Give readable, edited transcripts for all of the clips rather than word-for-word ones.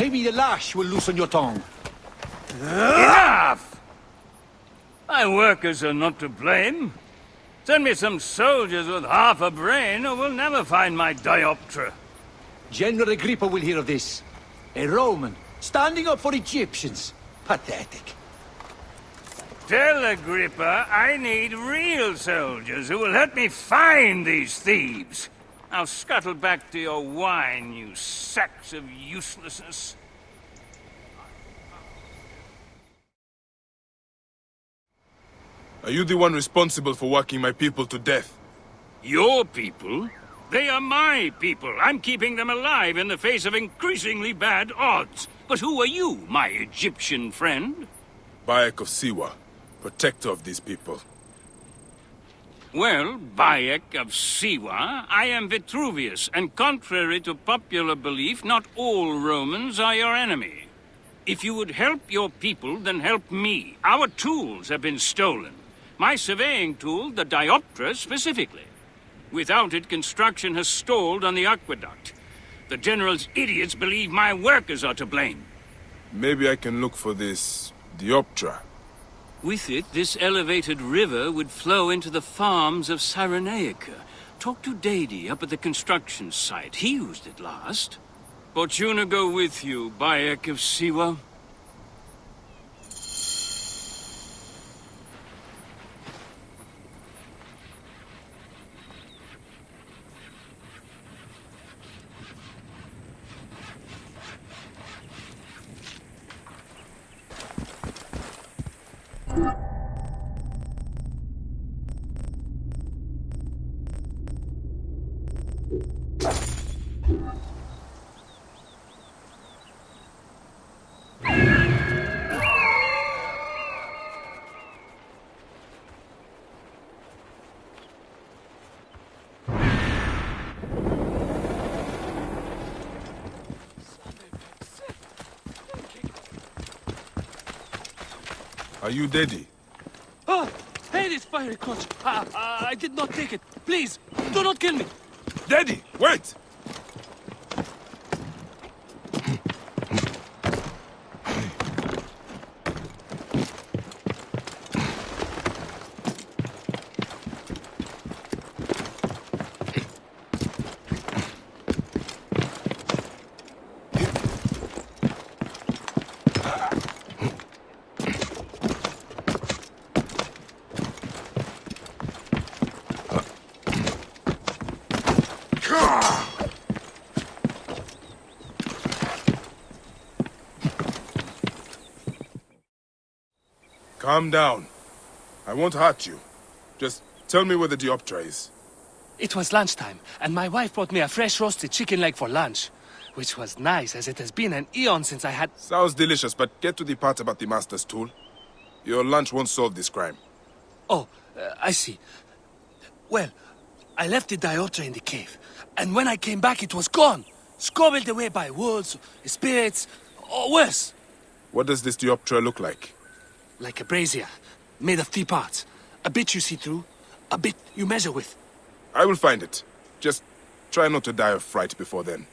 Maybe the lash will loosen your tongue. Enough! My workers are not to blame. Send me some soldiers with half a brain, or we'll never find my Dxtory. General Agrippa will hear of this. A Roman, standing up for Egyptians. Pathetic. Tell Agrippa I need real soldiers who will help me find these thieves. Now scuttle back to your wine, you sacks of uselessness. Are you the one responsible for working my people to death? Your people? They are my people. I'm keeping them alive in the face of increasingly bad odds. But who are you, my Egyptian friend? Bayek of Siwa, protector of these people. Well, Bayek of Siwa, I am Vitruvius, and contrary to popular belief, not all Romans are your enemy. If you would help your people, then help me. Our tools have been stolen. My surveying tool, the Dxtory, specifically. Without it, construction has stalled on the aqueduct. The General's idiots believe my workers are to blame. Maybe I can look for this Dxtory. With it, this elevated river would flow into the farms of Cyrenaica. Talk to Dady up at the construction site. He used it last. Fortuna go with you, Bayek of Siwa. Are you Daddy? Oh, hey, this fiery crotch. I did not take it. Please, do not kill me. Daddy, wait! Calm down. I won't hurt you. Just tell me where the Dxtory is. It was lunchtime, and my wife brought me a fresh roasted chicken leg for lunch, which was nice, as it has been an eon since I had... Sounds delicious, but get to the part about the Master's tool. Your lunch won't solve this crime. Oh, I see. Well, I left the Dxtory in the cave, and when I came back it was gone. Scobbled away by wolves, spirits, or worse. What does this Dxtory look like? Like a brazier, made of 3 parts. A bit you see through, a bit you measure with. I will find it. Just try not to die of fright before then.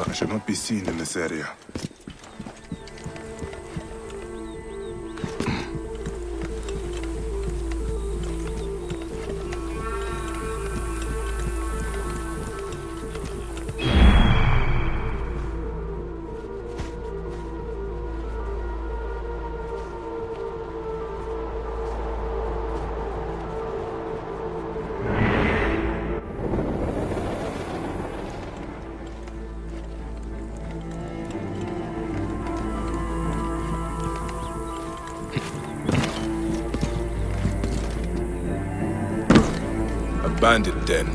I should not be seen in this area. bandit den.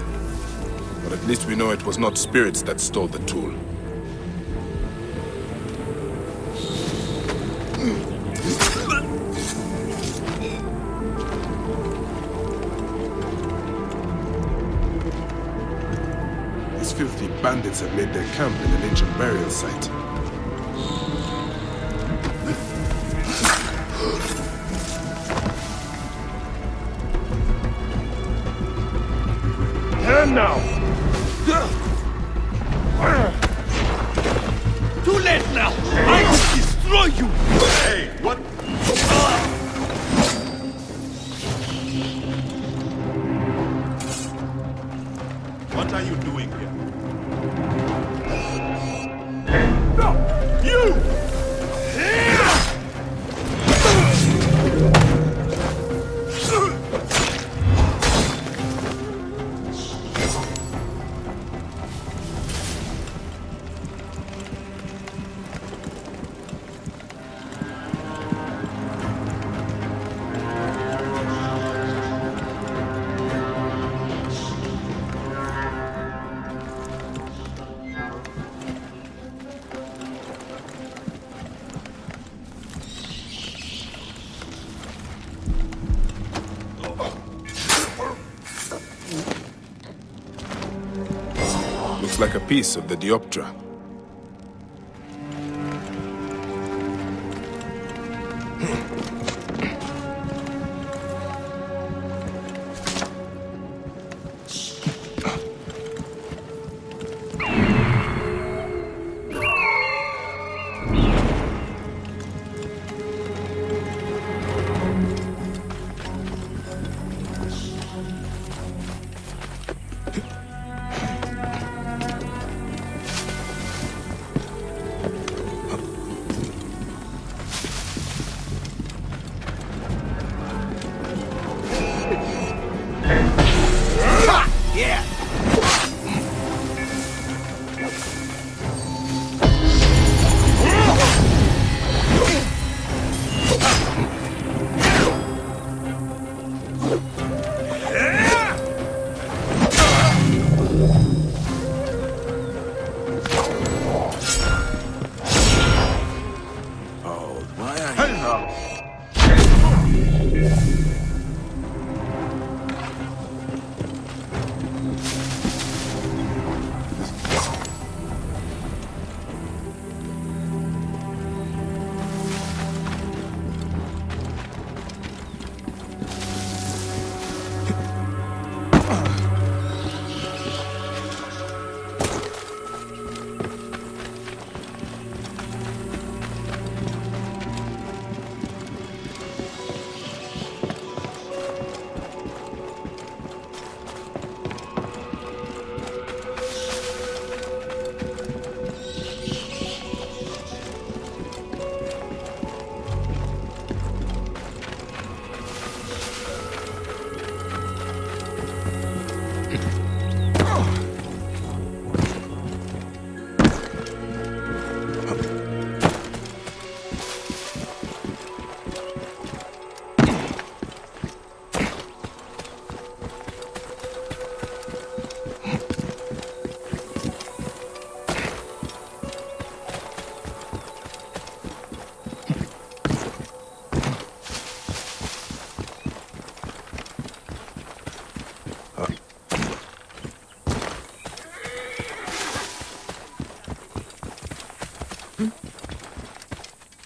But at least we know it was not spirits that stole the tool. These filthy bandits have made their camp in an ancient burial site. Turn now! Too late now! I will destroy you! Hey, what? What are you doing here? No! You! Looks like a piece of the Dxtory.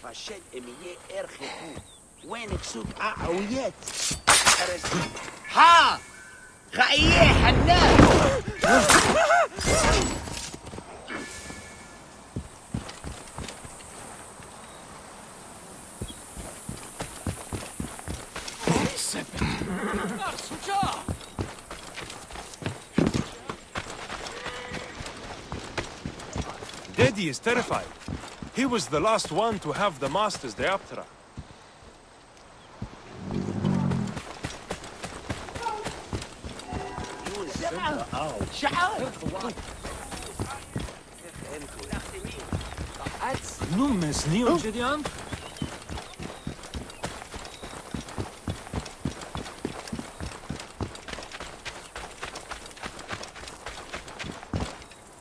فشل اميه ارخفو وينك سوق عويات ها خايه حنان Daddy is terrified. He was the last one to have the Master's Dxtory. Nu mes nio Gideon?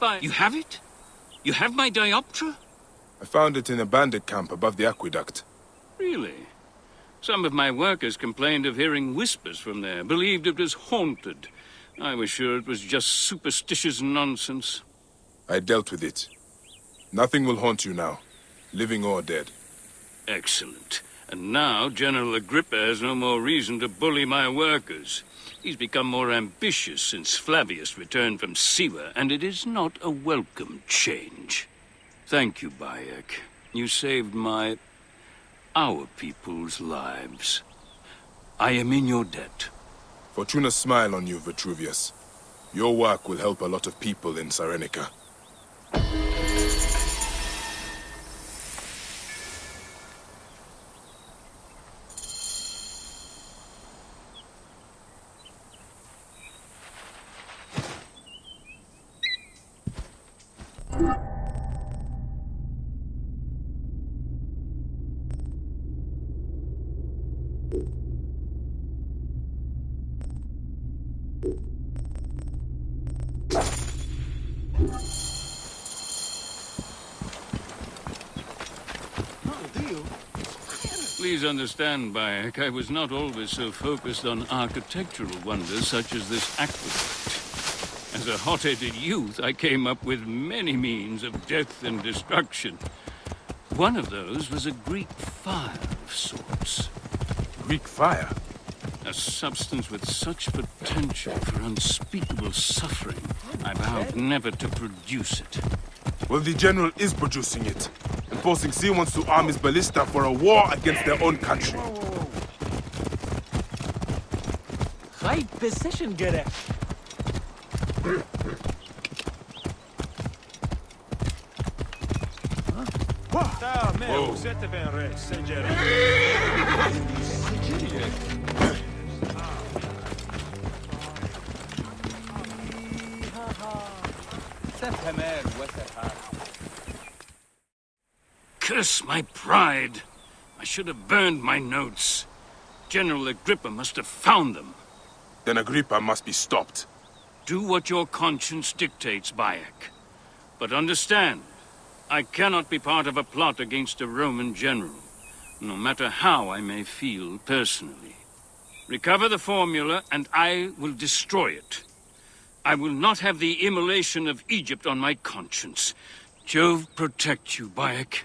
by... You have it? You have my dioptra? I found it in a bandit camp above the aqueduct. Really? Some of my workers complained of hearing whispers from there, believed it was haunted. I was sure it was just superstitious nonsense. I dealt with it. Nothing will haunt you now, living or dead. Excellent. And now General Agrippa has no more reason to bully my workers. He's become more ambitious since Flavius returned from Siwa, and it is not a welcome change. Thank you, Bayek. You saved our people's lives. I am in your debt. Fortuna smile on you, Vitruvius. Your work will help a lot of people in Cyrenica. Please understand, Bayek, I was not always so focused on architectural wonders such as this aqueduct. As a hot-headed youth, I came up with many means of death and destruction. One of those was a Greek fire of sorts. Greek fire? A substance with such potential for unspeakable suffering, I vowed never to produce it. Well, the General is producing it. And forcing C wants to arm his ballista for a war against their own country. High position, Gerek. Curse my pride! I should have burned my notes. General Agrippa must have found them. Then Agrippa must be stopped. Do what your conscience dictates, Bayek. But understand, I cannot be part of a plot against a Roman general, no matter how I may feel personally. Recover the formula, and I will destroy it. I will not have the immolation of Egypt on my conscience. Jove protect you, Bayek.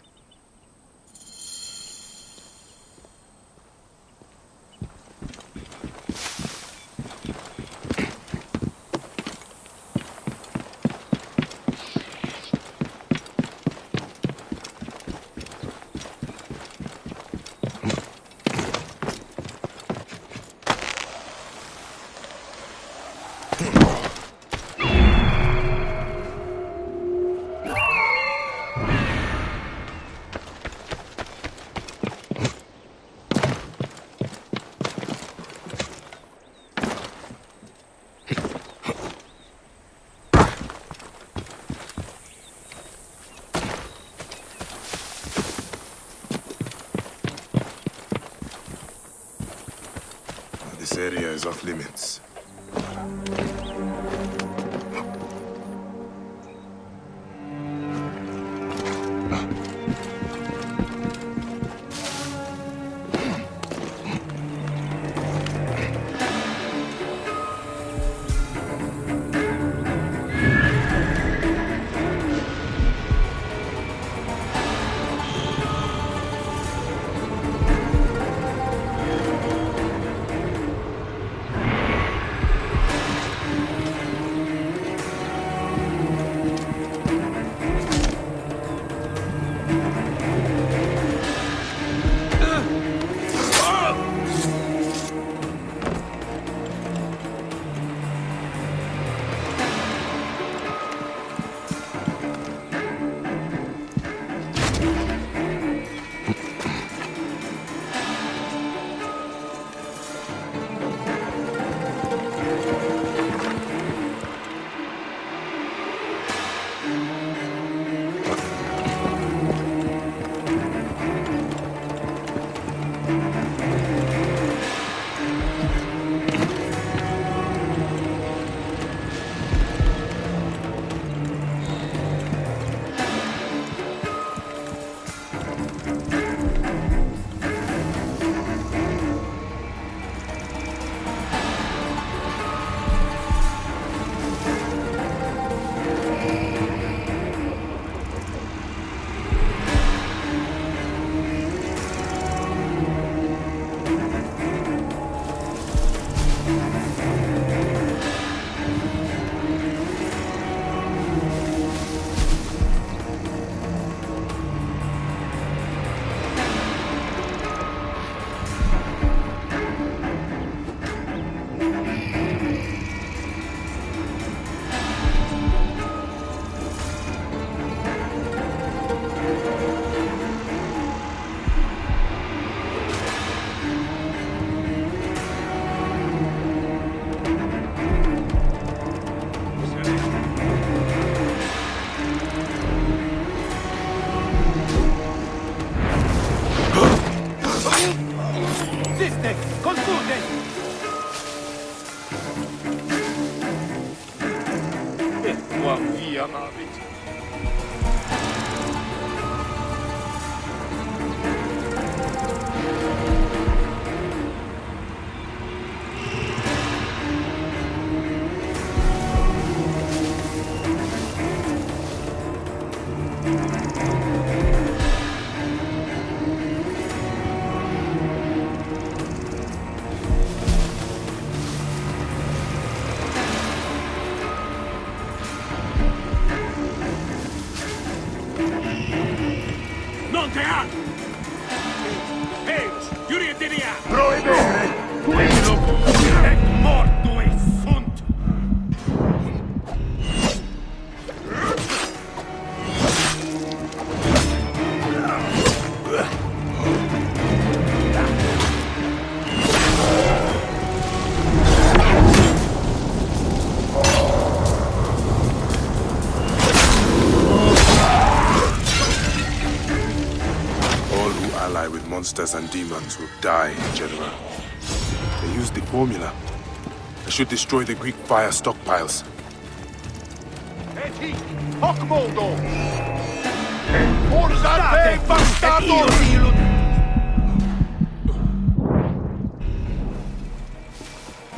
This area is off limits. Montean! Heus, Jurietinia! Prohibere! Tuelo! Et mortui sunt! With monsters and demons will die, General. They used the formula. I should destroy the Greek fire stockpiles. Et hic, hoc modo! Forza te, bastardos!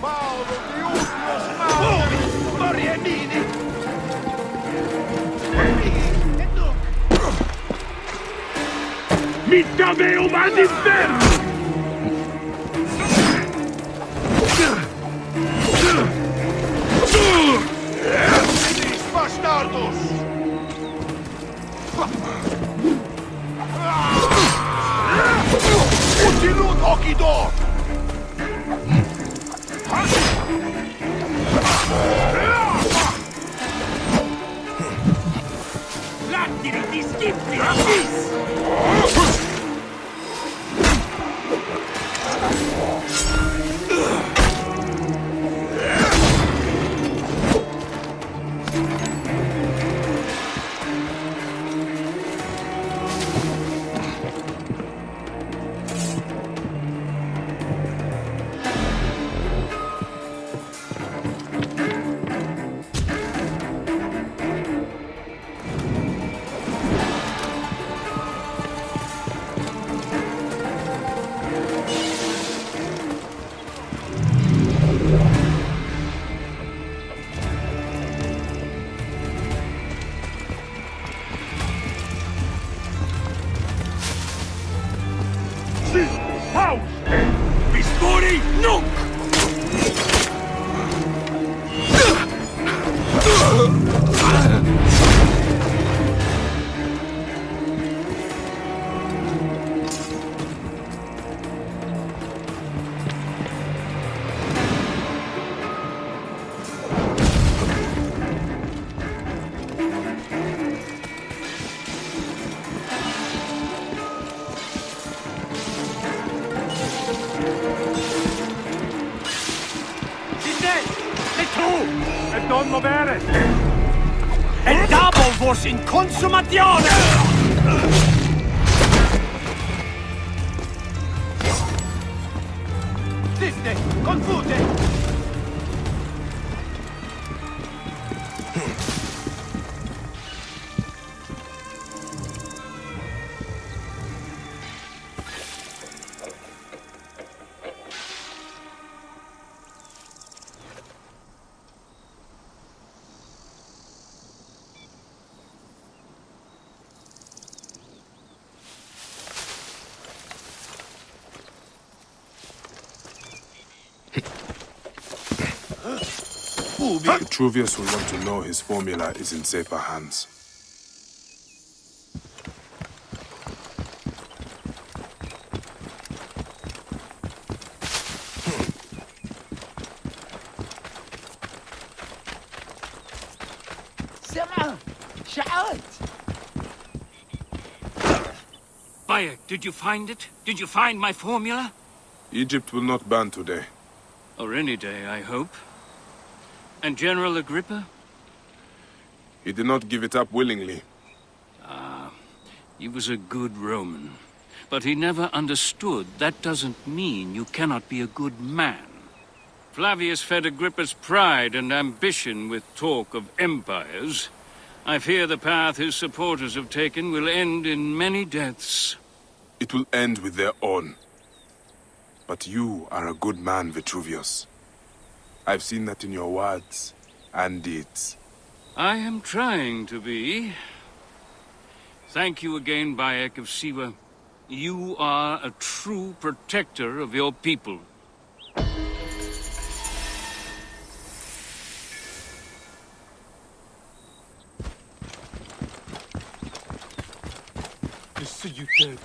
Paolo, Diudios, Mauri, Marianini! Mitta meum ad inferno! Bastardos! Utilut occidor! Latiri di schiffi, avis! Vistori nunc! Et non movere! E double vos in consummatione! Siste, confute! Vitruvius will want to know his formula is in safer hands. Bayek, did you find it? Did you find my formula? Egypt will not ban today. Or any day, I hope. And General Agrippa? He did not give it up willingly. He was a good Roman. But he never understood that doesn't mean you cannot be a good man. Flavius fed Agrippa's pride and ambition with talk of empires. I fear the path his supporters have taken will end in many deaths. It will end with their own. But you are a good man, Vitruvius. I've seen that in your words and deeds. I am trying to be. Thank you again, Bayek of Siwa. You are a true protector of your people. to see you dead.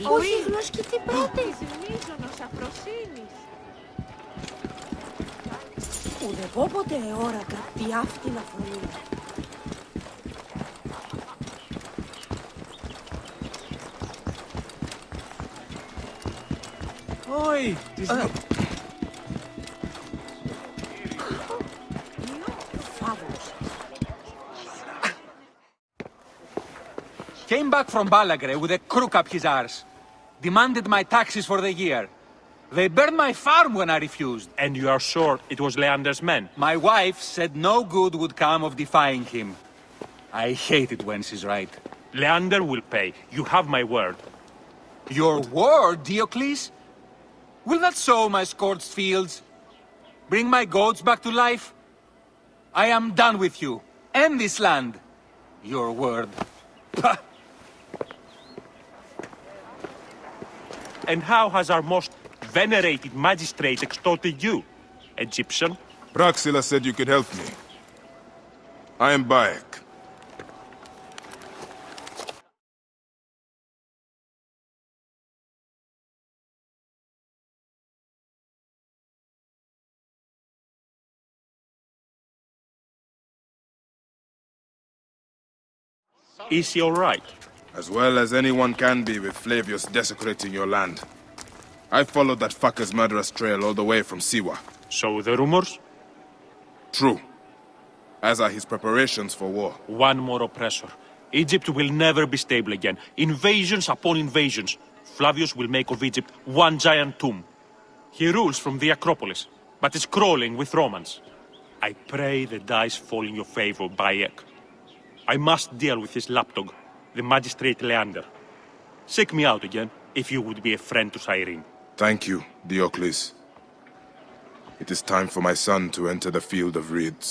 Ο ίχνος και τι πρώτη. Μίζωνος αφροσύνης. Ουδεπόποτε εόρακα τι αυτήν αφρονή. Oi! Φάβος. Came back from Balagre with a crook up his arse. Demanded my taxes for the year. They burned my farm when I refused. And you are sure it was Leander's men? My wife said no good would come of defying him. I hate it when she's right. Leander will pay. You have my word. Your word, Diocles? Will that sow my scorched fields? Bring my goats back to life? I am done with you. And this land. Your word. Pah! And how has our most venerated magistrate extorted you, Egyptian? Praxila said you could help me. I am Bayek. Is he all right? As well as anyone can be with Flavius desecrating your land. I followed that fucker's murderous trail all the way from Siwa. So the rumors? True. As are his preparations for war. One more oppressor. Egypt will never be stable again. Invasions upon invasions. Flavius will make of Egypt one giant tomb. He rules from the Acropolis, but is crawling with Romans. I pray the dice fall in your favor, Bayek. I must deal with his lapdog, the magistrate Leander. Seek me out again, if you would be a friend to Cyrene. Thank you, Diocles. It is time for my son to enter the field of reeds.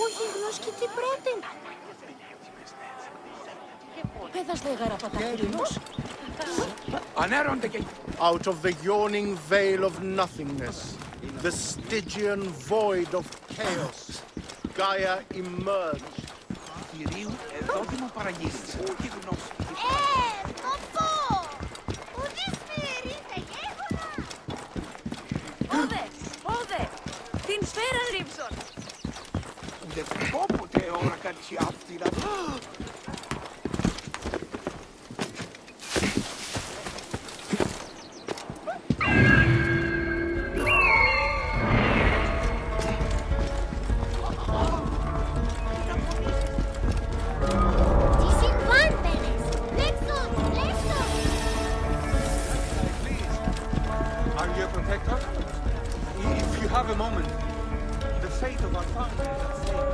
Ο ίχνος και τι πρώτη. Πέδας δε γαραπατακρίνος. Ανέρονται και... Out of the yawning veil of nothingness, the Stygian void of chaos, Gaia emerged. Κυρίου, εδώ δεν μου παραγγείλεις. Όχι γνώση. Ποπό! Ούτε σφαίρισε γέχωνα. Όδε, την σφαίρα ρίψον. Ούτε πόποτε ώρα κάνεις η άφθηρα. If you have a moment, the fate of our founder is at stake.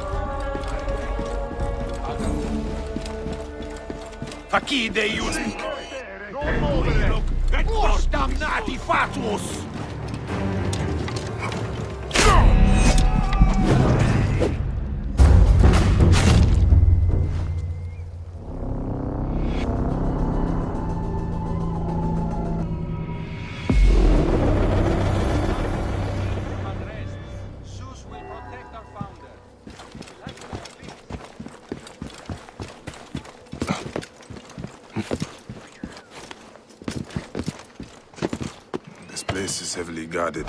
Facide iule! Non muovere! Os damnati fatuus! This place is heavily guarded.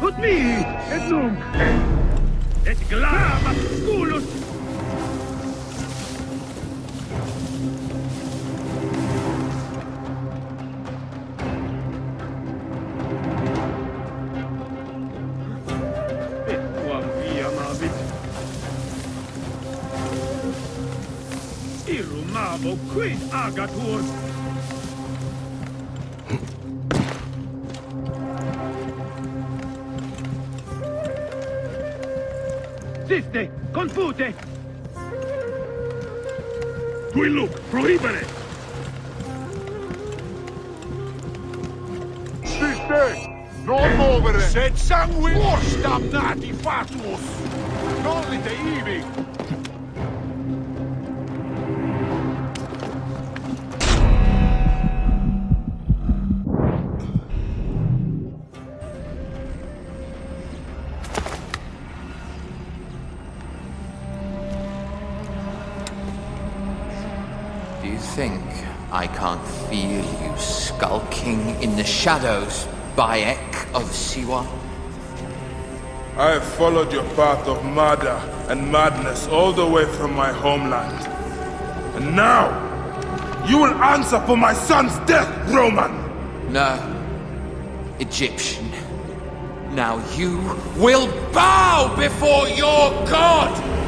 Ut mi, et nunc! Et glamat sculus! Siru mavo quid agatur. Siste, confute! Quilluc, prohibere! Siste! Non muovere! Sed sanguine! Force damnati fatuus! Non li deivi! Do you think I can't feel you skulking in the shadows, Bayek of Siwa? I have followed your path of murder and madness all the way from my homeland. And now, you will answer for my son's death, Roman! No, Egyptian. Now you will bow before your god!